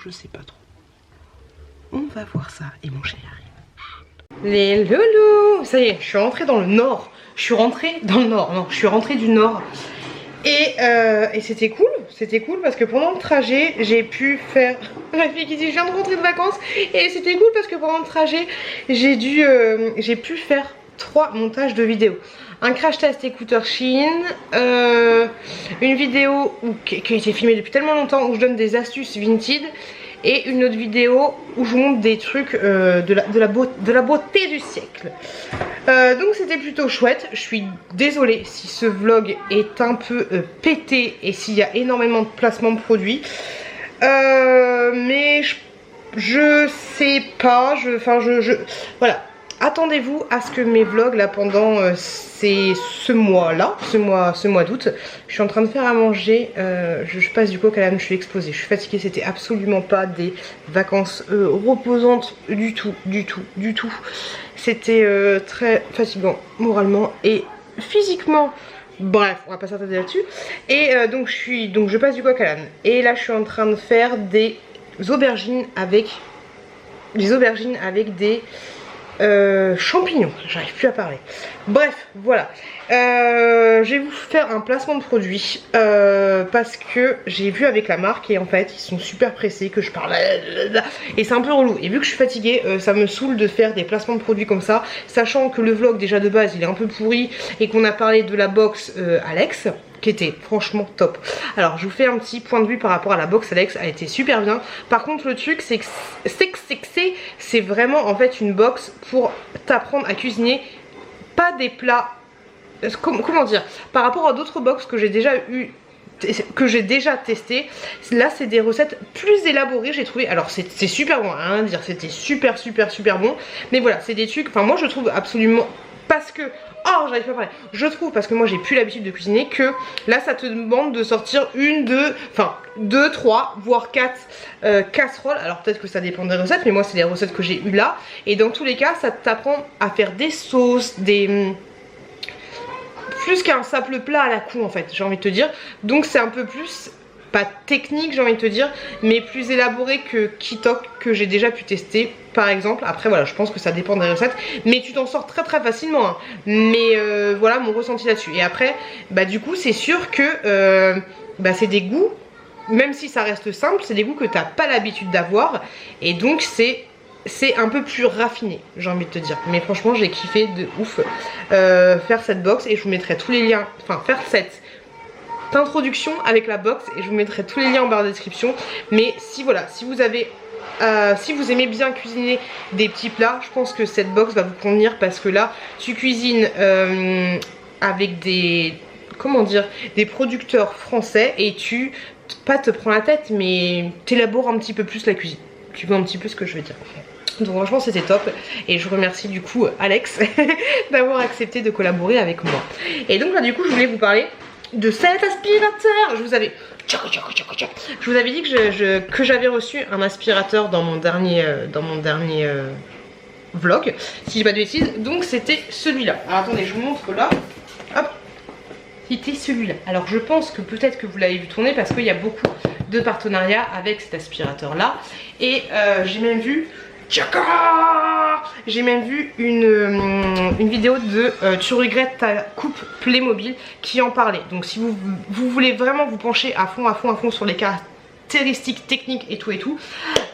Je sais pas trop. On va voir ça. Et mon chéri arrive. Les loulous, ça y est, je suis rentrée dans le nord. Je suis rentrée dans le nord. Non, je suis rentrée du nord. Et c'était cool parce que pendant le trajet, j'ai pu faire... Ma fille qui dit je viens de rentrer de vacances. Et c'était cool parce que pendant le trajet, j'ai pu faire 3 montages de vidéos. Un crash test écouteur Shein, une vidéo qui a été filmée depuis tellement longtemps où je donne des astuces Vinted. Et une autre vidéo où je vous montre des trucs de la beauté du siècle. Donc c'était plutôt chouette. Je suis désolée si ce vlog est un peu pété et s'il y a énormément de placements de produits. Mais je sais pas. Voilà. Attendez-vous à ce que mes vlogs là pendant ce mois d'août, je suis en train de faire à manger, je passe du coq à l'âne, je suis explosée, je suis fatiguée, c'était absolument pas des vacances reposantes du tout. C'était très fatigant moralement et physiquement. Bref, on va pas s'attarder là-dessus. Et donc je passe du coq à l'âne. Et là je suis en train de faire des aubergines avec des champignons, j'arrive plus à parler. Bref, voilà. Je vais vous faire un placement de produit parce que j'ai vu avec la marque et en fait ils sont super pressés que je parle et c'est un peu relou. Et vu que je suis fatiguée, ça me saoule de faire des placements de produits comme ça, sachant que le vlog déjà de base il est un peu pourri et qu'on a parlé de la box Alex qui était franchement top. Alors je vous fais un petit point de vue par rapport à la box Alex, elle était super bien. Par contre le truc c'est que c'est vraiment en fait une box pour t'apprendre à cuisiner, pas des plats, comment dire, par rapport à d'autres box que j'ai déjà testé, là c'est des recettes plus élaborées j'ai trouvé. Alors c'est super bon, rien à dire, c'était super bon, mais voilà c'est des trucs, enfin moi je trouve absolument, parce que j'arrive pas à parler. Je trouve, parce que moi j'ai plus l'habitude de cuisiner, que là ça te demande de sortir 2, 3, voire 4 casseroles. Alors peut-être que ça dépend des recettes, mais moi c'est les recettes que j'ai eues là. Et dans tous les cas ça t'apprend à faire des sauces, plus qu'un simple plat à la coup en fait, j'ai envie de te dire. Donc c'est un peu plus, pas technique j'ai envie de te dire, mais plus élaboré que Kitok que j'ai déjà pu tester par exemple. Après voilà, je pense que ça dépend des recettes, mais tu t'en sors très facilement hein. Mais voilà mon ressenti là-dessus. Et après bah du coup c'est sûr que c'est des goûts, même si ça reste simple, c'est des goûts que t'as pas l'habitude d'avoir. Et donc c'est un peu plus raffiné j'ai envie de te dire. Mais franchement j'ai kiffé de ouf faire cette box et je vous mettrai tous les liens, enfin faire cette introduction avec la box et je vous mettrai tous les liens en barre de description. Mais si voilà, si vous aimez bien cuisiner des petits plats, je pense que cette box va vous convenir parce que là tu cuisines avec des, comment dire, des producteurs français et tu pas te prends la tête mais t'élabores un petit peu plus la cuisine. Tu vois un petit peu ce que je veux dire. Donc franchement c'était top et je remercie du coup Alex d'avoir accepté de collaborer avec moi. Et donc là du coup je voulais vous parler de cet aspirateur. Je vous avais dit que j'avais reçu un aspirateur dans mon dernier vlog, si j'ai pas de bêtises. Donc c'était celui-là. Alors attendez, je vous montre là. Hop, c'était celui-là. Alors je pense que peut-être que vous l'avez vu tourner parce qu'il y a beaucoup de partenariats avec cet aspirateur là. Et j'ai même vu Tchaka! J'ai même vu une vidéo de Tu regrettes ta coupe Playmobil qui en parlait. Donc si vous voulez vraiment vous pencher à fond sur les caractéristiques techniques et tout,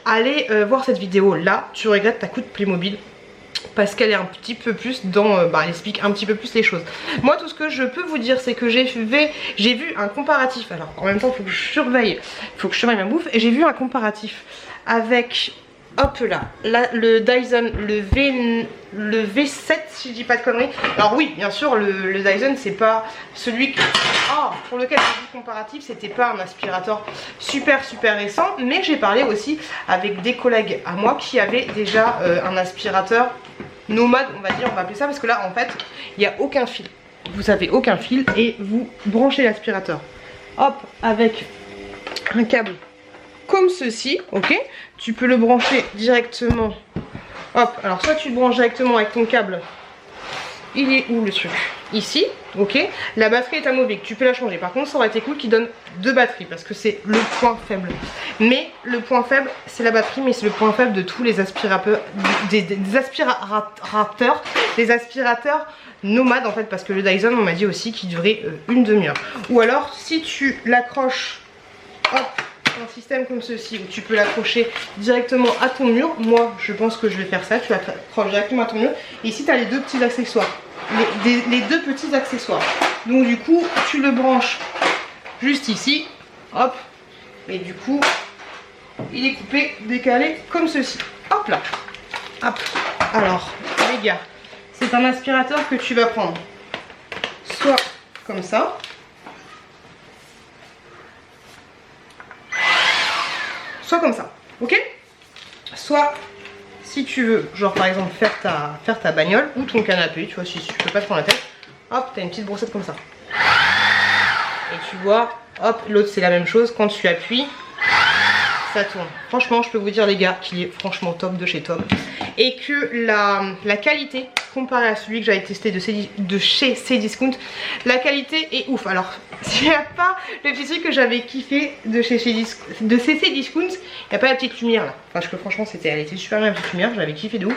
allez voir cette vidéo là, Tu regrettes ta coupe Playmobil. Parce qu'elle est un petit peu plus dans... elle explique un petit peu plus les choses. Moi tout ce que je peux vous dire c'est que j'ai vu un comparatif. Alors en même temps il faut que je surveille ma bouffe. Et j'ai vu un comparatif avec... Hop là, le Dyson, le V7 si je dis pas de conneries. Alors oui, bien sûr, le Dyson c'est pas celui pour lequel j'ai vu comparatif, c'était pas un aspirateur super récent. Mais j'ai parlé aussi avec des collègues à moi qui avaient déjà un aspirateur nomade, on va dire, on va appeler ça. Parce que là en fait, il n'y a aucun fil. Vous avez aucun fil et vous branchez l'aspirateur. Hop, avec un câble comme ceci, ok. Tu peux le brancher directement. Hop, alors soit tu le branches directement avec ton câble. Il est où le truc? Ici, ok. La batterie est amovible, tu peux la changer. Par contre, ça aurait été cool qu'il donne 2 batteries parce que c'est le point faible. Mais le point faible, c'est la batterie, mais c'est le point faible de tous les aspirateurs, des aspirateurs nomades en fait, parce que le Dyson, on m'a dit aussi qu'il durait une demi-heure. Ou alors, si tu l'accroches, hop, un système comme ceci où tu peux l'accrocher directement à ton mur. Moi je pense que je vais faire ça, tu l'accroches directement à ton mur et ici tu as les deux petits accessoires, les deux petits accessoires. Donc du coup tu le branches juste ici, hop, et du coup il est coupé, décalé comme ceci, hop là, hop. Alors les gars, c'est un aspirateur que tu vas prendre soit comme ça, soit comme ça, ok. Soit si tu veux, genre par exemple faire ta bagnole ou ton canapé, tu vois, si tu peux pas te prendre la tête, hop, t'as une petite brossette comme ça. Et tu vois, hop, l'autre c'est la même chose, quand tu appuies, ça tourne. Franchement, je peux vous dire les gars qu'il est franchement top de chez Top. Et que la qualité, comparée à celui que j'avais testé de chez Cdiscount, la qualité est ouf. Alors, s'il n'y a pas le petit truc que j'avais kiffé de chez Cdiscount, il n'y a pas la petite lumière là. Parce que franchement, elle était super bien la petite lumière, j'avais kiffé de ouf.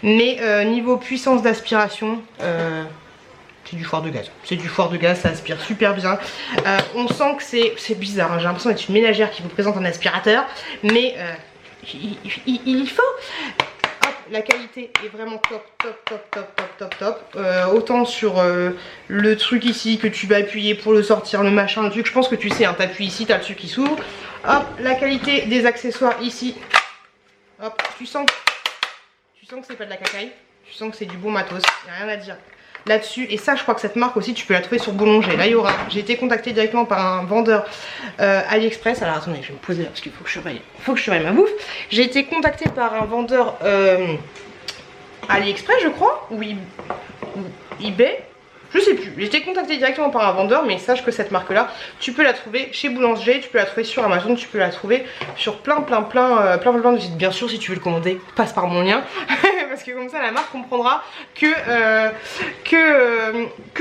Mais niveau puissance d'aspiration, c'est du foire de gaz. C'est du foire de gaz, ça aspire super bien. On sent que c'est bizarre, hein. J'ai l'impression d'être une ménagère qui vous présente un aspirateur. Mais il faut. Hop, la qualité est vraiment top. Autant sur le truc ici que tu vas appuyer pour le sortir, le machin, le truc. Je pense que tu sais, hein, t'appuies ici, t'as le truc qui s'ouvre. Hop, la qualité des accessoires ici. Hop, tu sens que c'est pas de la cacaille. Tu sens que c'est du bon matos. Y a rien à dire là-dessus. Et ça, je crois que cette marque aussi tu peux la trouver sur Boulanger. Là il y aura, j'ai été contactée directement par un vendeur AliExpress. Alors attendez, je vais me poser là parce qu'il faut que je surveille ma bouffe. J'ai été contactée par un vendeur AliExpress je crois, ou eBay, je sais plus. J'ai été contactée directement par un vendeur, mais sache que cette marque là tu peux la trouver chez Boulanger, tu peux la trouver sur Amazon, tu peux la trouver sur plein de sites. Bien sûr, si tu veux le commander, passe par mon lien parce que comme ça la marque comprendra que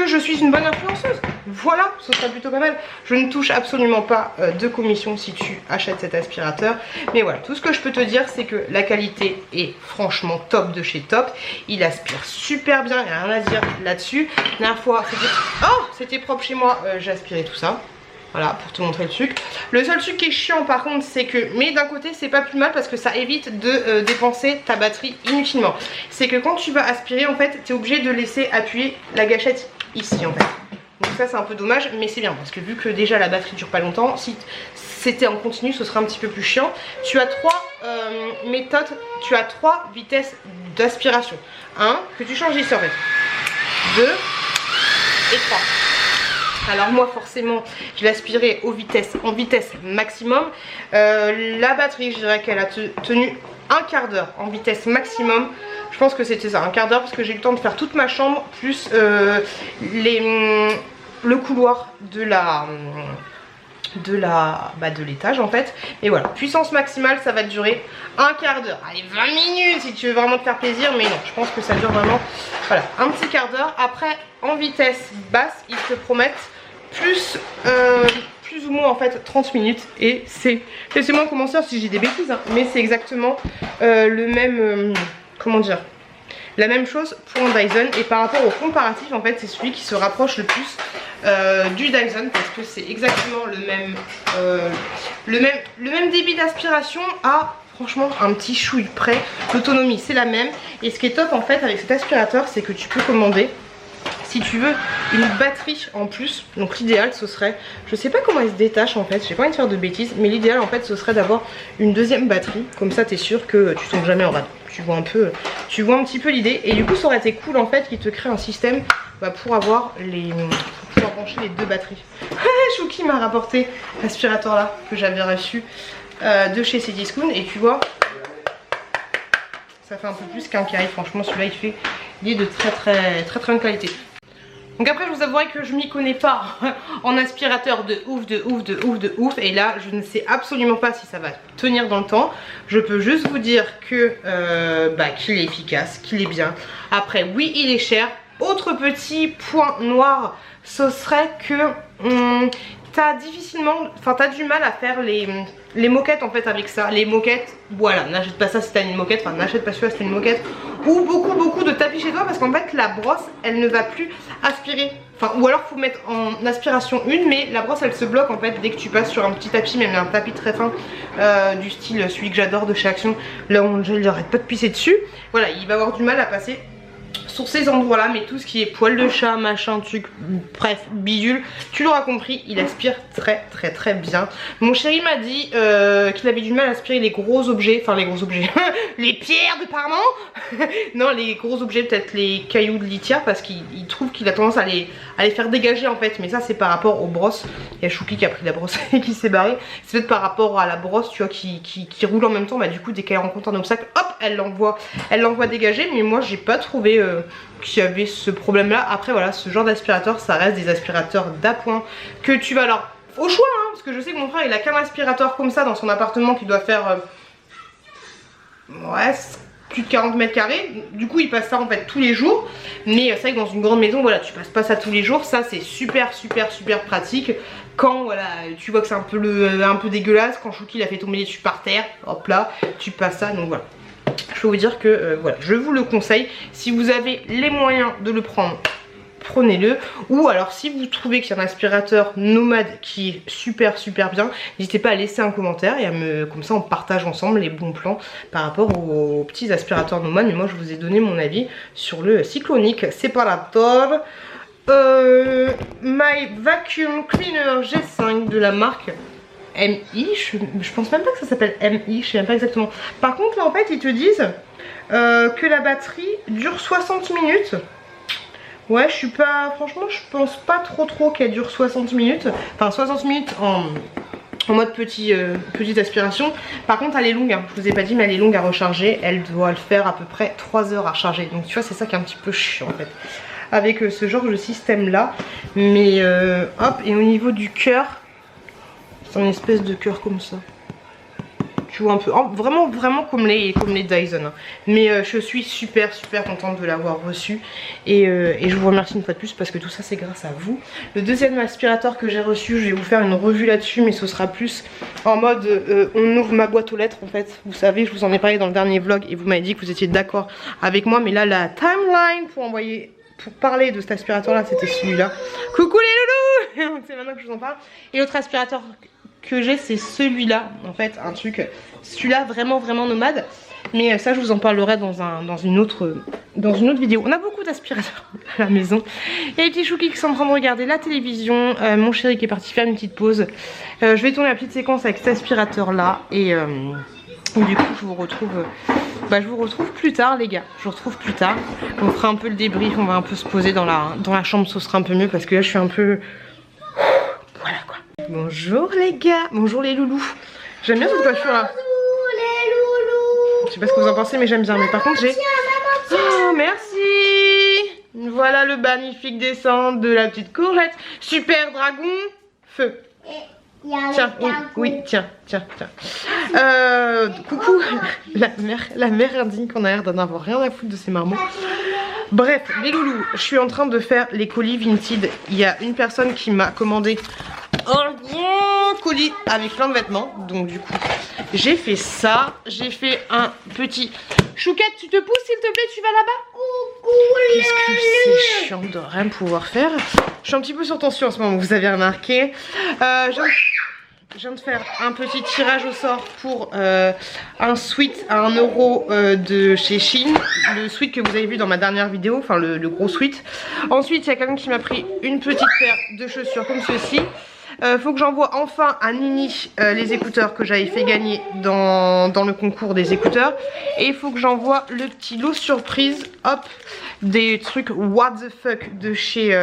je suis une bonne influenceuse. Voilà, ce sera plutôt pas mal. Je ne touche absolument pas de commission si tu achètes cet aspirateur. Mais voilà, tout ce que je peux te dire, c'est que la qualité est franchement top de chez Top. Il aspire super bien, il n'y a rien à dire là-dessus. La dernière fois, c'était propre chez moi, j'ai aspiré tout ça. Voilà, pour te montrer le truc. Le seul truc qui est chiant par contre, c'est que, mais d'un côté c'est pas plus mal parce que ça évite de dépenser ta batterie inutilement. C'est que quand tu vas aspirer en fait, tu es obligé de laisser appuyer la gâchette ici en fait. Donc ça c'est un peu dommage, mais c'est bien parce que vu que déjà la batterie dure pas longtemps, si c'était en continu ce serait un petit peu plus chiant. Tu as 3 méthodes, tu as 3 vitesses d'aspiration. 1 que tu changes ici en fait, 2 et 3. Alors moi forcément je l'ai aspiré en vitesse maximum. La batterie, je dirais qu'elle a tenu un quart d'heure en vitesse maximum. Je pense que c'était ça, un quart d'heure, parce que j'ai eu le temps de faire toute ma chambre plus le couloir de l'étage en fait. Et voilà, puissance maximale, ça va te durer un quart d'heure, allez 20 minutes si tu veux vraiment te faire plaisir, mais non, je pense que ça dure vraiment, voilà, un petit quart d'heure. Après en vitesse basse, ils te promettent plus ou moins en fait 30 minutes et c'est, laissez-moi commencer si j'ai des bêtises hein, mais c'est exactement le même, comment dire, la même chose pour un Dyson. Et par rapport au comparatif en fait c'est celui qui se rapproche le plus du Dyson parce que c'est exactement le même débit d'aspiration à franchement un petit chouille près. L'autonomie c'est la même et ce qui est top en fait avec cet aspirateur c'est que tu peux commander si tu veux une batterie en plus. Donc l'idéal ce serait, je sais pas comment elle se détache en fait, j'ai pas envie de faire de bêtises, mais l'idéal en fait ce serait d'avoir une deuxième batterie, comme ça t'es sûr que tu tombes jamais en rade. Tu vois un petit peu l'idée. Et du coup ça aurait été cool en fait qu'il te crée un système pour avoir pour pouvoir brancher les deux batteries. Chouki m'a rapporté l'aspirateur là que j'avais reçu de chez Cdiscount et tu vois ça fait un peu plus qu'un carré. Franchement celui-là il est de très bonne qualité. Donc après je vous avouerai que je m'y connais pas en aspirateur de ouf et là je ne sais absolument pas si ça va tenir dans le temps. Je peux juste vous dire que qu'il est efficace, qu'il est bien. Après oui il est cher. Autre petit point noir, ce serait que t'as du mal à faire les moquettes en fait avec ça. Les moquettes, voilà, n'achète pas ça si t'as une moquette, enfin n'achète pas celui-là si t'as une moquette. Ou beaucoup de tapis chez toi parce qu'en fait la brosse elle ne va plus aspirer. Enfin ou alors faut mettre en aspiration une mais la brosse elle se bloque en fait dès que tu passes sur un petit tapis, même un tapis très fin du style celui que j'adore de chez Action. Là on n'arrête pas de pisser dessus. Voilà, il va avoir du mal à passer sur ces endroits là, mais tout ce qui est poil de chat, machin, truc, bref, bidule, tu l'auras compris, il aspire très bien. Mon chéri m'a dit qu'il avait du mal à aspirer les gros objets, enfin les gros objets, les pierres de parement. Non, les gros objets, peut-être les cailloux de litière, parce qu'il trouve qu'il a tendance à les faire dégager en fait, mais ça c'est par rapport aux brosses. Il y a Chouki qui a pris la brosse et qui s'est barré. C'est peut-être par rapport à la brosse, tu vois, qui roule en même temps, du coup dès qu'elle rencontre un obstacle, hop, elle l'envoie dégager, mais moi j'ai pas trouvé qu'il y avait ce problème là. Après voilà, ce genre d'aspirateur ça reste des aspirateurs d'appoint que tu vas alors au choix hein, parce que je sais que mon frère il a qu'un aspirateur comme ça dans son appartement qui doit faire plus de 40 mètres carrés, du coup il passe ça en fait tous les jours, mais c'est vrai que dans une grande maison voilà tu passes pas ça tous les jours. Ça c'est super pratique quand voilà tu vois que c'est un peu dégueulasse, quand Chouki il a fait tomber les dessus par terre, hop là tu passes ça. Donc voilà, je peux vous dire que voilà, je vous le conseille. Si vous avez les moyens de le prendre, prenez-le. Ou alors si vous trouvez qu'il y a un aspirateur nomade qui est super bien, n'hésitez pas à laisser un commentaire et comme ça on partage ensemble les bons plans par rapport aux petits aspirateurs nomades. Mais moi je vous ai donné mon avis sur le Cyclonic Separator My Vacuum Cleaner G5 de la marque MI, je pense même pas que ça s'appelle MI, je sais même pas exactement. Par contre là en fait ils te disent que la batterie dure 60 minutes. Ouais, je suis pas, franchement je pense pas trop qu'elle dure 60 minutes. Enfin 60 minutes en mode petite aspiration. Par contre elle est longue, hein. Je vous ai pas dit mais elle est longue à recharger. Elle doit le faire à peu près 3 heures à recharger. Donc tu vois c'est ça qui est un petit peu chiant en fait avec ce genre de système là. Mais hop, et au niveau du cœur, c'est une espèce de cœur comme ça. Tu vois un peu, vraiment comme les Dyson hein. Mais je suis super contente de l'avoir reçu et je vous remercie une fois de plus parce que tout ça c'est grâce à vous. Le deuxième aspirateur que j'ai reçu, je vais vous faire une revue là-dessus, mais ce sera plus en mode on ouvre ma boîte aux lettres en fait. Vous savez, je vous en ai parlé dans le dernier vlog et vous m'avez dit que vous étiez d'accord avec moi, mais là la timeline pour parler de cet aspirateur là c'était celui-là. Coucou les loulous. C'est maintenant que je vous en parle. Et l'autre aspirateur que j'ai c'est celui-là en fait, un truc, celui-là vraiment nomade, mais ça je vous en parlerai dans une autre vidéo. On a beaucoup d'aspirateurs à la maison. Il y a les petits Chouki qui sont en train de regarder la télévision, mon chéri qui est parti faire une petite pause. Je vais tourner la petite séquence avec cet aspirateur là et du coup je vous retrouve plus tard les gars. Je vous retrouve plus tard, on fera un peu le débrief, on va un peu se poser dans la chambre, ce sera un peu mieux parce que là je suis un peu, voilà quoi. Bonjour les gars, bonjour les loulous. J'aime bien cette coiffure là. Bonjour les loulous. Je sais pas ce que vous en pensez mais j'aime bien. Mais par contre j'ai... Oh merci. Voilà le magnifique dessin de la petite courgette. Super dragon. Feu. Tiens, oui, tiens. Coucou la mère indigne qu'on a l'air d'en avoir rien à foutre de ces marmots. Bref, les loulous, je suis en train de faire les colis Vinted. Il y a une personne qui m'a commandé un gros autre colis avec plein de vêtements. Donc du coup, j'ai fait ça. J'ai fait un petit... Chouquette, tu te pousses s'il te plaît, tu vas là-bas. Qu'est-ce que c'est chiant de rien pouvoir faire. Je suis un petit peu sur tension en ce moment, vous avez remarqué. Je viens de faire un petit tirage au sort pour un sweat à 1 € de chez Shein. Le sweat que vous avez vu dans ma dernière vidéo, enfin le gros sweat. Ensuite, il y a quelqu'un qui m'a pris une petite paire de chaussures comme ceci. Faut que j'envoie enfin à Nini les écouteurs que j'avais fait gagner dans le concours des écouteurs. Et il faut que j'envoie le petit lot surprise, hop, des trucs what the fuck de chez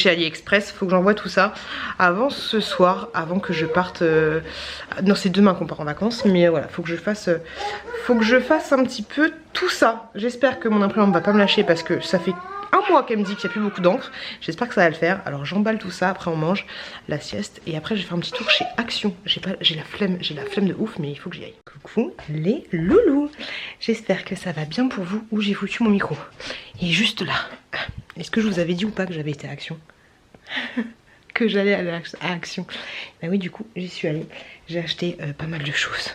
AliExpress. Faut que j'envoie tout ça avant ce soir, avant que je parte. Non, c'est demain qu'on part en vacances, mais voilà, faut que je fasse un petit peu tout ça. J'espère que mon imprimante va pas me lâcher parce que ça fait un mois qu'elle me dit qu'il n'y a plus beaucoup d'encre. J'espère que ça va le faire. Alors j'emballe tout ça, après on mange la sieste et après je vais faire un petit tour chez Action. J'ai la flemme de ouf, mais il faut que j'y aille. Coucou les loulous, j'espère que ça va bien pour vous. Où j'ai foutu mon micro? Et juste là. Est-ce que je vous avais dit ou pas que j'avais été à Action? Que j'allais aller à Action? Bah oui, du coup j'y suis allée. J'ai acheté pas mal de choses.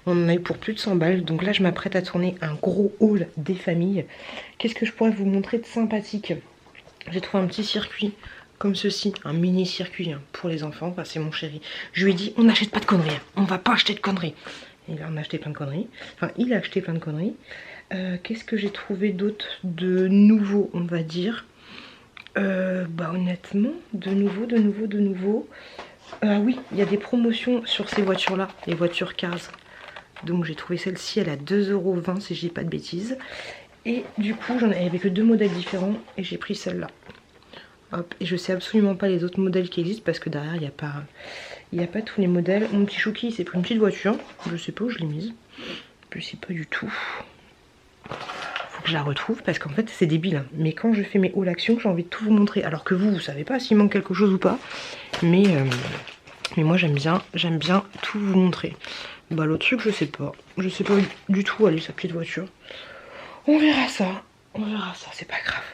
On en a eu pour plus de 100 balles. Donc là je m'apprête à tourner un gros haul des familles. Qu'est-ce que je pourrais vous montrer de sympathique? J'ai trouvé un petit circuit comme ceci, un mini circuit hein, pour les enfants. Enfin, c'est mon chéri. Je lui ai dit on n'achète pas de conneries, hein. On va pas acheter de conneries. Et là on a acheté plein de conneries. Enfin il a acheté plein de conneries. Qu'est-ce que j'ai trouvé d'autre de nouveau, on va dire? Bah honnêtement, de nouveau. Oui, il y a des promotions sur ces voitures là, les voitures Cars. Donc j'ai trouvé celle-ci, elle a 2,20 € si je dis pas de bêtises. Et du coup j'en avais que 2 modèles différents et j'ai pris celle-là. Hop, et je sais absolument pas les autres modèles qui existent parce que derrière il n'y a pas tous les modèles. Mon petit Chouki s'est pris une petite voiture, je sais pas où je l'ai mise. Je sais pas du tout. Faut que je la retrouve parce qu'en fait c'est débile hein. Mais quand je fais mes hauls Action, j'ai envie de tout vous montrer. Alors que vous savez pas s'il manque quelque chose ou pas. Mais moi j'aime bien tout vous montrer. Bah l'autre truc je sais pas du tout. Allez, sa petite voiture. On verra ça, c'est pas grave.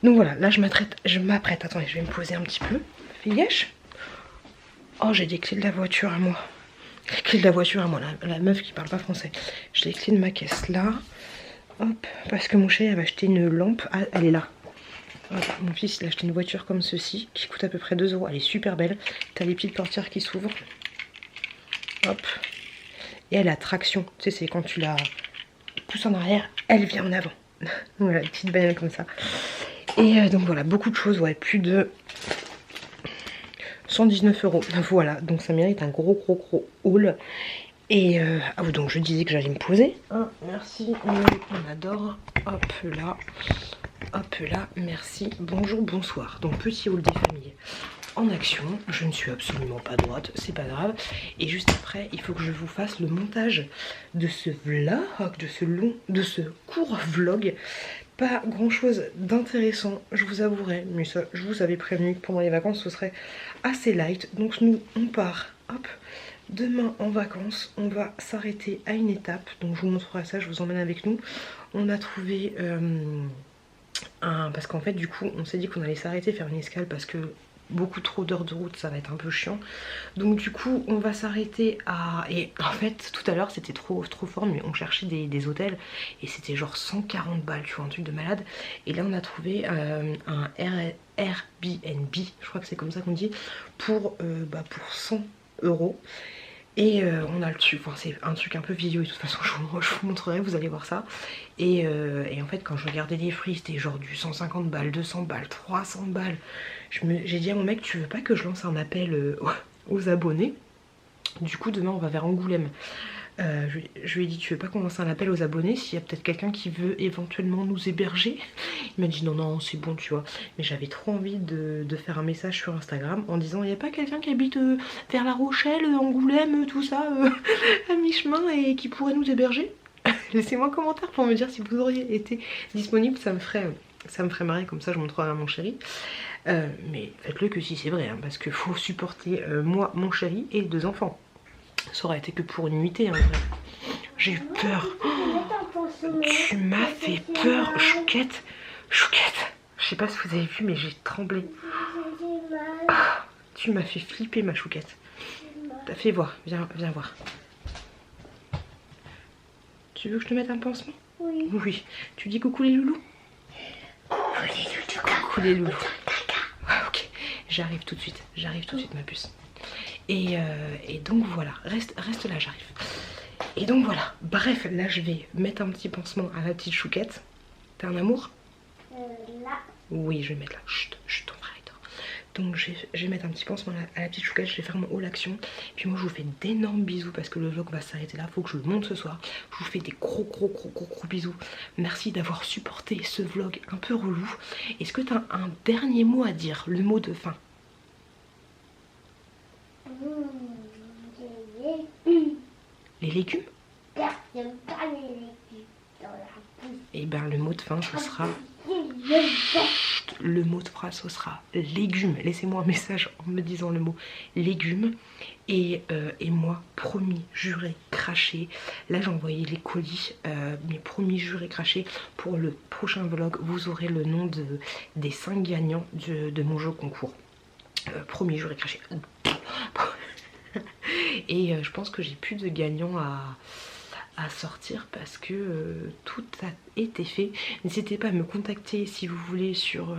Donc voilà, là je m'apprête, attendez je vais me poser un petit peu. Fais yesh. Oh j'ai des clés de la voiture à moi. Les clés de la voiture à moi, la meuf qui parle pas français. J'ai les clés de ma caisse là. Hop, parce que mon chéri avait acheté une lampe, ah, elle est là. Hop, mon fils il a acheté une voiture comme ceci, qui coûte à peu près 2 €, elle est super belle. T'as les petites portières qui s'ouvrent. Hop. Et elle a traction, tu sais c'est quand tu la pousses en arrière, elle vient en avant. Voilà, une petite bagnole comme ça. Et donc voilà, beaucoup de choses, ouais, plus de 119 €. Voilà, donc ça mérite un gros haul. Et donc je disais que j'allais me poser. Ah, merci, on adore. Hop là, merci. Bonjour, bonsoir. Donc petit haul des familles en Action. Je ne suis absolument pas droite, c'est pas grave. Et juste après, il faut que je vous fasse le montage de ce vlog, de ce court vlog. Pas grand chose d'intéressant, je vous avouerai, mais ça, je vous avais prévenu que pendant les vacances ce serait assez light. Donc nous, on part, hop. Demain en vacances, on va s'arrêter à une étape. Donc je vous montrerai ça, je vous emmène avec nous. On a trouvé parce qu'en fait du coup on s'est dit qu'on allait s'arrêter faire une escale parce que beaucoup trop d'heures de route ça va être un peu chiant. Donc du coup on va s'arrêter à... Et en fait tout à l'heure c'était trop fort, mais on cherchait des hôtels et c'était genre 140 balles, tu vois, un truc de malade. Et là on a trouvé un Airbnb, je crois que c'est comme ça qu'on dit, pour 100 €. Et on a le truc, enfin c'est un truc un peu vidéo et de toute façon je vous montrerai, vous allez voir ça. Et en fait quand je regardais les prix c'était genre du 150 balles, 200 balles, 300 balles. J'ai dit à mon mec, tu veux pas que je lance un appel aux abonnés? Du coup demain on va vers Angoulême. Je lui ai dit, tu veux pas qu'on lance un appel aux abonnés s'il y a peut-être quelqu'un qui veut éventuellement nous héberger? Il m'a dit non c'est bon, tu vois. Mais j'avais trop envie de faire un message sur Instagram en disant, il n'y a pas quelqu'un qui habite vers La Rochelle, Angoulême, tout ça, à mi-chemin et qui pourrait nous héberger? Laissez-moi un commentaire pour me dire si vous auriez été disponible, ça me ferait marrer, comme ça je montrerai à mon chéri. Mais faites-le que si c'est vrai, hein, parce qu'il faut supporter moi, mon chéri et les 2 enfants. Ça aurait été que pour une nuitée, hein, j'ai eu peur. Oh, tu m'as fait peur, Chouquette. Je sais pas si vous avez vu, mais j'ai tremblé. Oh, Tu m'as fait flipper, ma chouquette. T'as fait voir, viens voir. Tu veux que je te mette un pansement? Oui. Oui. Tu dis coucou les loulous? Coucou les loulous. Ok, j'arrive tout de suite, ma puce. Et donc voilà, reste là, j'arrive. Et donc voilà, bref, là je vais mettre un petit pansement à la petite chouquette. T'as un amour? Là. Oui, je vais mettre là. Chut, ton frère est dehors. Donc je vais mettre un petit pansement à la petite chouquette, je vais faire mon haul action. Puis moi je vous fais d'énormes bisous parce que le vlog va s'arrêter là, faut que je le monte ce soir. Je vous fais des gros bisous. Merci d'avoir supporté ce vlog un peu relou. Est-ce que t'as un dernier mot à dire, le mot de fin? Les légumes? J'aime pas les légumes dans la bouche. Et ben le mot de fin ce sera... Le mot de phrase ce sera légumes. Laissez-moi un message en me disant le mot légumes. Et moi, promis, juré, craché. Là j'ai envoyé les colis. Mais promis, juré, craché. Pour le prochain vlog, vous aurez le nom des 5 gagnants de mon jeu concours. Promis, juré, craché. Et je pense que j'ai plus de gagnants à sortir parce que tout a été fait. N'hésitez pas à me contacter si vous voulez sur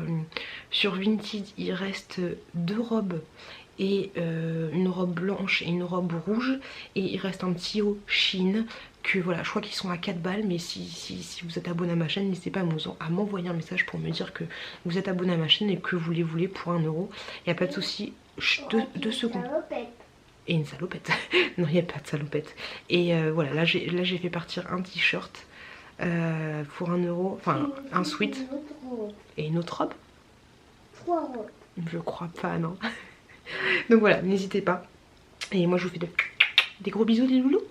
Vinted. Il reste 2 robes et une robe blanche et une robe rouge, et il reste un petit haut Chine que voilà, je crois qu'ils sont à 4 balles. Mais si vous êtes abonné à ma chaîne, n'hésitez pas à m'envoyer un message pour me dire que vous êtes abonné à ma chaîne et que vous les voulez pour 1 euro. Il n'y a pas de souci. 2 secondes. Et une salopette. Non, il n'y a pas de salopette. Et voilà, là j'ai fait partir un t-shirt pour 1 euro. Enfin, un sweat. Et une autre robe. 3 robes. Je crois pas, non. Donc voilà, n'hésitez pas. Et moi je vous fais des gros bisous, les loulous.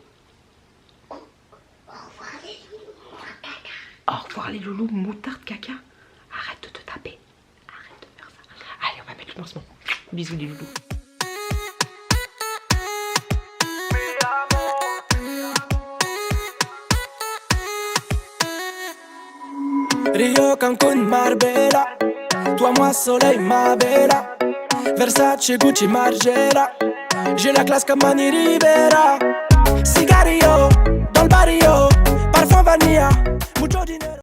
Au revoir les loulous, caca. Au revoir les loulous, moutarde caca. Arrête de te taper. Arrête de faire ça. Allez, on va mettre le lancement. Bisous les loulous. Rio, Cancun, Marbella. Toi, moi, soleil, ma bella. Versace, Gucci, Margiela. J'ai la classe comme Manny Rivera. Cigarillo, dans le barrio. Parfum vanilla, mucho dinero.